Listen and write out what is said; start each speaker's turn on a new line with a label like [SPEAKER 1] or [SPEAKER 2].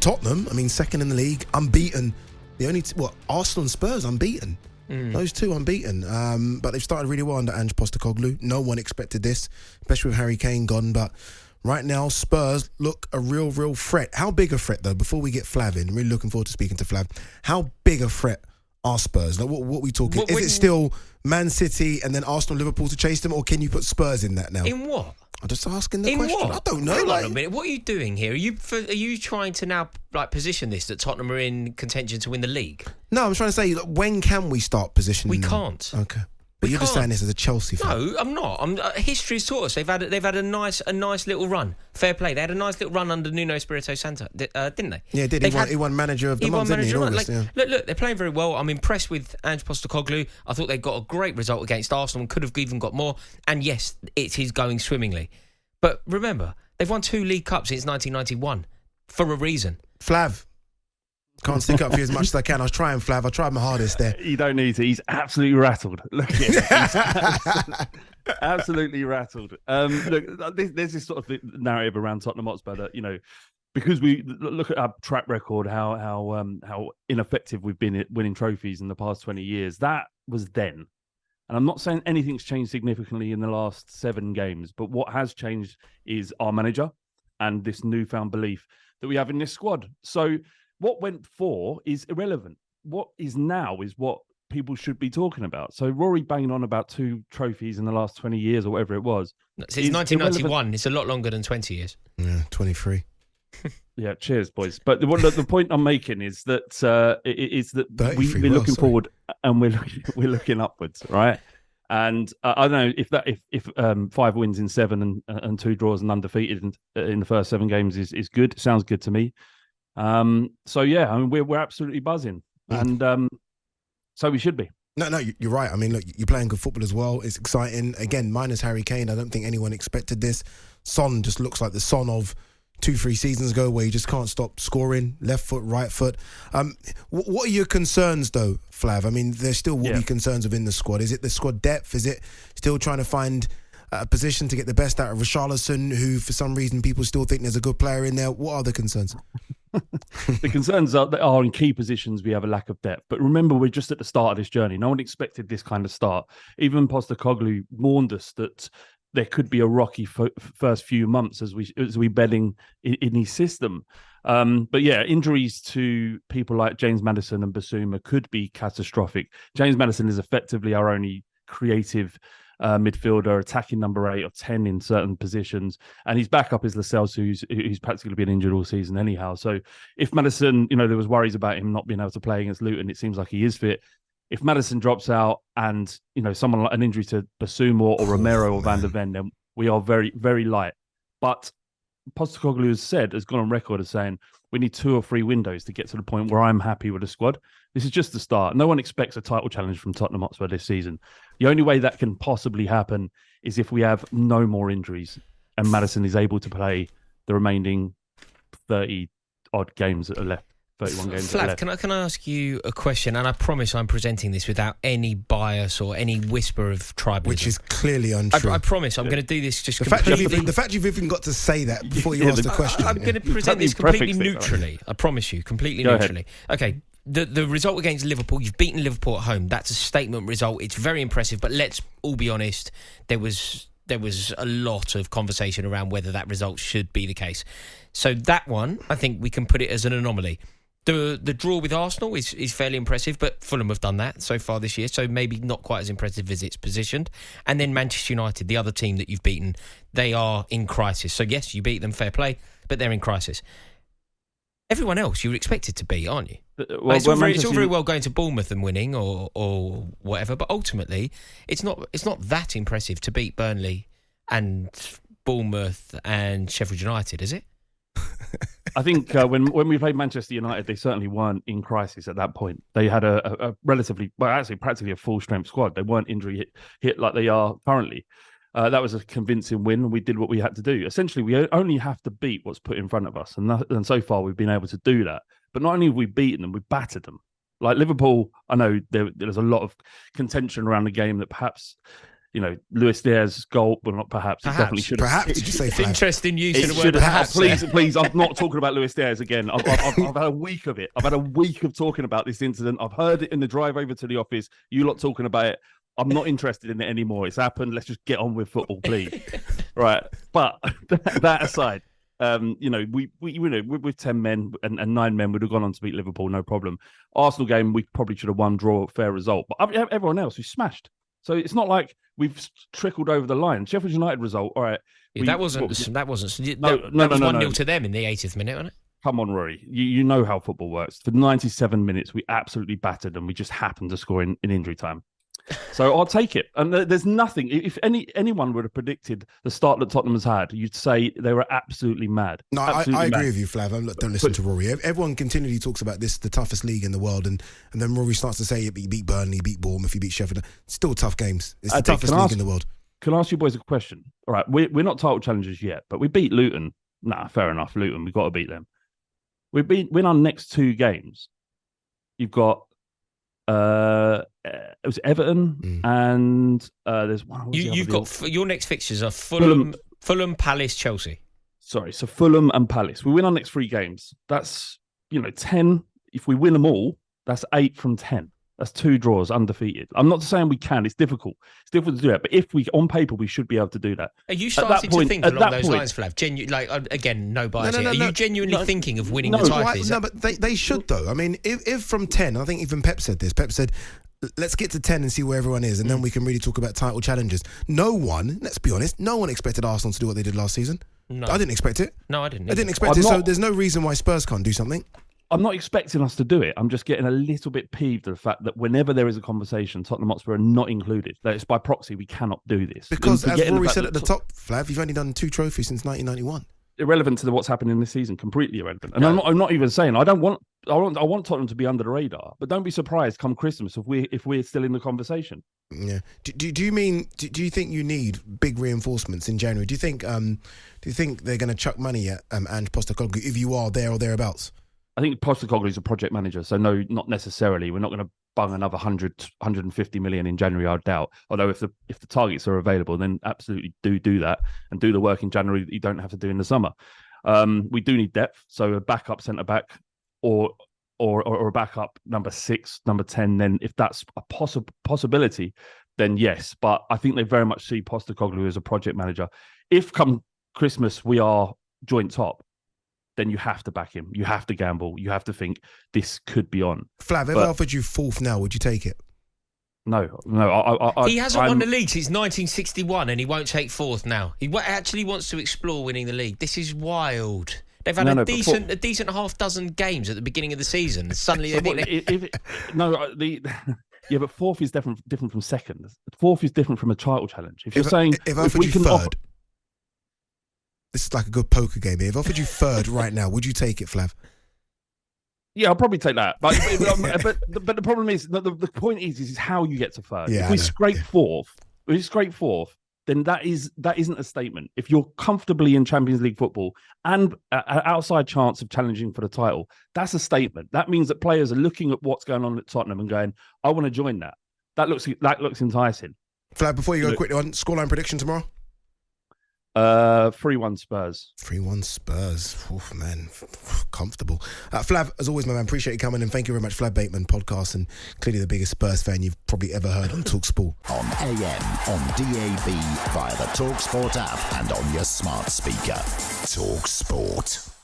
[SPEAKER 1] Tottenham, I mean, second in the league, unbeaten. The only Arsenal and Spurs unbeaten. Those two unbeaten. But they've started really well under Ange Postecoglou. No one expected this, especially with Harry Kane gone. But right now, Spurs look a real threat. How big a threat, though? Before we get Flav in, really looking forward to speaking to Flav. How big a threat are Spurs? Like, what are we talking? Is it still Man City and then Arsenal, Liverpool to chase them, or can you put Spurs in that now?
[SPEAKER 2] In what?
[SPEAKER 1] I'm just asking the
[SPEAKER 2] in
[SPEAKER 1] question.
[SPEAKER 2] What?
[SPEAKER 1] I don't know.
[SPEAKER 2] Hang on a minute. What are you doing here? Are you trying to now position this that Tottenham are in contention to win the league?
[SPEAKER 1] No, I'm trying to say, when can we start positioning?
[SPEAKER 2] We can't.
[SPEAKER 1] Okay. But you're just saying this as a Chelsea fan.
[SPEAKER 2] No, I'm not. History's taught us they've had a nice little run. Fair play. They had a nice little run under Nuno Espirito Santo, didn't they?
[SPEAKER 1] Yeah, did. He won manager of the month, didn't he? In August,
[SPEAKER 2] Look, they're playing very well. I'm impressed with Ange Postecoglou. I thought they got a great result against Arsenal and could have even got more. And yes, it is going swimmingly. But remember, they've won 2 League Cups since 1991 for a reason.
[SPEAKER 1] Flav. Can't stick up for you as much as I can. I was trying, Flav. I tried my hardest there.
[SPEAKER 3] You don't need to. He's absolutely rattled. Look at him. He's absolutely rattled. Look, there's this sort of narrative around Tottenham Hotspur that, because we look at our track record, how ineffective we've been at winning trophies in the past 20 years. That was then. And I'm not saying anything's changed significantly in the last 7 games, but what has changed is our manager and this newfound belief that we have in this squad. So what went for is irrelevant. What is now is what people should be talking about. So Rory banging on about 2 trophies in the last 20 years or whatever it was.
[SPEAKER 2] Since 1991, it's a lot longer than 20 years.
[SPEAKER 1] Yeah, 23.
[SPEAKER 3] Yeah, cheers, boys. But the point I'm making is that we're looking forward and we're looking upwards, right? And I don't know if 5 wins in 7 and 2 draws and undefeated in the first 7 games is good. Sounds good to me. So yeah, I mean we're absolutely buzzing, and so we should be.
[SPEAKER 1] No, you're right. I mean, look, you're playing good football as well. It's exciting. Again, minus Harry Kane, I don't think anyone expected this. Son just looks like the Son of 2-3 seasons ago, where you just can't stop scoring, left foot, right foot. What are your concerns, though, Flav? I mean, there still will be concerns within the squad. Is it the squad depth? Is it still trying to find a position to get the best out of Richarlison, who, for some reason, people still think there's a good player in there? What are the concerns?
[SPEAKER 3] The concerns are in key positions we have a lack of depth. But remember, we're just at the start of this journey. No one expected this kind of start. Even Postecoglou warned us that there could be a rocky first few months as we bedding in his system. But yeah, injuries to people like James Maddison and Basuma could be catastrophic. James Maddison is effectively our only creative midfielder, attacking number 8 or 10 in certain positions, and his backup is Lascelles, who's practically been injured all season anyhow. So if Maddison, there was worries about him not being able to play against Luton, it seems like he is fit. If Maddison drops out and someone like an injury to Basuma or Romero or Van der Ven, then we are very, very light. But Postecoglou has gone on record as saying we need 2 or 3 windows to get to the point where I'm happy with the squad. This is just the start. No one expects a title challenge from Tottenham Hotspur this season. The only way that can possibly happen is if we have no more injuries and Maddison is able to play the remaining 30-odd games that are left. 31 games
[SPEAKER 2] Flav,
[SPEAKER 3] left.
[SPEAKER 2] can I ask you a question? And I promise I'm presenting this without any bias or any whisper of tribalism.
[SPEAKER 1] Which is clearly untrue.
[SPEAKER 2] I promise I'm going to do this just
[SPEAKER 1] the
[SPEAKER 2] completely...
[SPEAKER 1] The fact you've even got to say that before you ask the question.
[SPEAKER 2] I'm going to present this completely neutrally. I promise you, completely neutrally. Okay, the result against Liverpool, you've beaten Liverpool at home. That's a statement result. It's very impressive. But let's all be honest, there was a lot of conversation around whether that result should be the case. So that one, I think we can put it as an anomaly. The draw with Arsenal is fairly impressive, but Fulham have done that so far this year, so maybe not quite as impressive as it's positioned. And then Manchester United, the other team that you've beaten, they are in crisis. So yes, you beat them, fair play, but they're in crisis. Everyone else you would expect it to be, aren't you? Well, it's all very well going to Bournemouth and winning or whatever, but ultimately it's not that impressive to beat Burnley and Bournemouth and Sheffield United, is it?
[SPEAKER 3] I think when we played Manchester United, they certainly weren't in crisis at that point. They had a relatively, actually practically a full-strength squad. They weren't injury hit like they are currently. That was a convincing win, and we did what we had to do. Essentially, we only have to beat what's put in front of us, and so far we've been able to do that. But not only have we beaten them, we've battered them. Like Liverpool, I know there's a lot of contention around the game that perhaps Luis Diaz's goal, well, not perhaps. Definitely should have.
[SPEAKER 1] Perhaps, did you say Flav?
[SPEAKER 2] Interesting use of the word perhaps.
[SPEAKER 3] Please, I'm not talking about Luis Diaz again. I've had a week of it. I've had a week of talking about this incident. I've heard it in the drive over to the office. You lot talking about it. I'm not interested in it anymore. It's happened. Let's just get on with football, please. Right. But that aside, we with 10 men and 9 men would have gone on to beat Liverpool, no problem. Arsenal game, we probably should have won, draw, fair result. But everyone else, we smashed. So it's not like we've trickled over the line. Sheffield United result, all right.
[SPEAKER 2] That wasn't 1-0 to them in the 80th minute, wasn't it?
[SPEAKER 3] Come on, Rory. You know how football works. For 97 minutes, we absolutely battered and we just happened to score in injury time. So I'll take it. And there's nothing. If anyone would have predicted the start that Tottenham has had, you'd say they were absolutely mad.
[SPEAKER 1] No, I agree with you, Flav. Don't listen to Rory. Everyone continually talks about this, the toughest league in the world, and then Rory starts to say you beat Burnley, you beat Bournemouth, you beat Sheffield. Still tough games. It's the toughest league in the world.
[SPEAKER 3] Can I ask you boys a question? All right, we're not title challengers yet, but we beat Luton. Nah, fair enough. Luton, we've got to beat them. Win our next 2 games. You've got it was Everton and there's one.
[SPEAKER 2] You've got your next fixtures are Fulham, Palace, Chelsea.
[SPEAKER 3] Sorry, so Fulham and Palace. We win our next 3 games. That's 10. If we win them all, that's 8 from 10. That's 2 draws, undefeated. I'm not saying we can. It's difficult. It's difficult to do that. But if we, on paper, we should be able to do that.
[SPEAKER 2] Are you starting to think along those lines, Flav? Again, no bias. Are you genuinely thinking of winning the title?
[SPEAKER 1] No, but they should though. I mean, if from 10, I think even Pep said this. Pep said, let's get to 10 and see where everyone is, and then we can really talk about title challenges. Let's be honest, no one expected Arsenal to do what they did last season.
[SPEAKER 2] No.
[SPEAKER 1] I didn't expect it.
[SPEAKER 2] No, I didn't.
[SPEAKER 1] I didn't expect it. So there's no reason why Spurs can't do something.
[SPEAKER 3] I'm not expecting us to do it. I'm just getting a little bit peeved at the fact that whenever there is a conversation, Tottenham Hotspur are not included. That it's by proxy, we cannot do this.
[SPEAKER 1] Because as Rory said at the top, Flav, you've only done 2 trophies since 1991.
[SPEAKER 3] Irrelevant to what's happening this season, completely irrelevant. And no. I'm not even saying I want Tottenham to be under the radar, but don't be surprised come Christmas if we're still in the conversation.
[SPEAKER 1] Yeah. Do you think you need big reinforcements in January? Do you think they're going to chuck money at Ange Postecoglou if you are there or thereabouts?
[SPEAKER 3] I think Postecoglou is a project manager, so no, not necessarily. We're not going to bung another 150 million in January, I doubt. Although if the targets are available, then absolutely do that and do the work in January that you don't have to do in the summer. We do need depth, so a backup centre back or a backup number 6, number 10. Then if that's a possibility, then yes. But I think they very much see Postecoglou as a project manager. If come Christmas we are joint top, then you have to back him. You have to gamble. You have to think this could be on.
[SPEAKER 1] Flav, if I offered you 4th now, would you take it?
[SPEAKER 3] No.
[SPEAKER 2] He hasn't won the league since 1961 and he won't take 4th now. He actually wants to explore winning the league. This is wild. They've had a decent half dozen games at the beginning of the season. Suddenly they think...
[SPEAKER 3] Yeah, but 4th is different from 2nd. 4th is different from a title challenge. If you're saying...
[SPEAKER 1] If I offered you 3rd... This is like a good poker game here. If I offered you 3rd right now, would you take it, Flav?
[SPEAKER 3] Yeah, I'll probably take that. But the problem is, the point is how you get to 3rd.
[SPEAKER 1] Yeah,
[SPEAKER 3] if we scrape 4th, then that isn't a statement. If you're comfortably in Champions League football and an outside chance of challenging for the title, that's a statement. That means that players are looking at what's going on at Tottenham and going, I want to join that. That looks enticing.
[SPEAKER 1] Flav, before you go quickly on scoreline prediction tomorrow?
[SPEAKER 3] 3-1 Spurs.
[SPEAKER 1] 3-1 Spurs. Oof, man, comfortable. Flav, as always, my man, appreciate you coming and thank you very much. Flav Bateman podcast and clearly the biggest Spurs fan you've probably ever heard on talkSPORT.
[SPEAKER 4] On AM, on DAB, via the talkSPORT app and on your smart speaker. talkSPORT.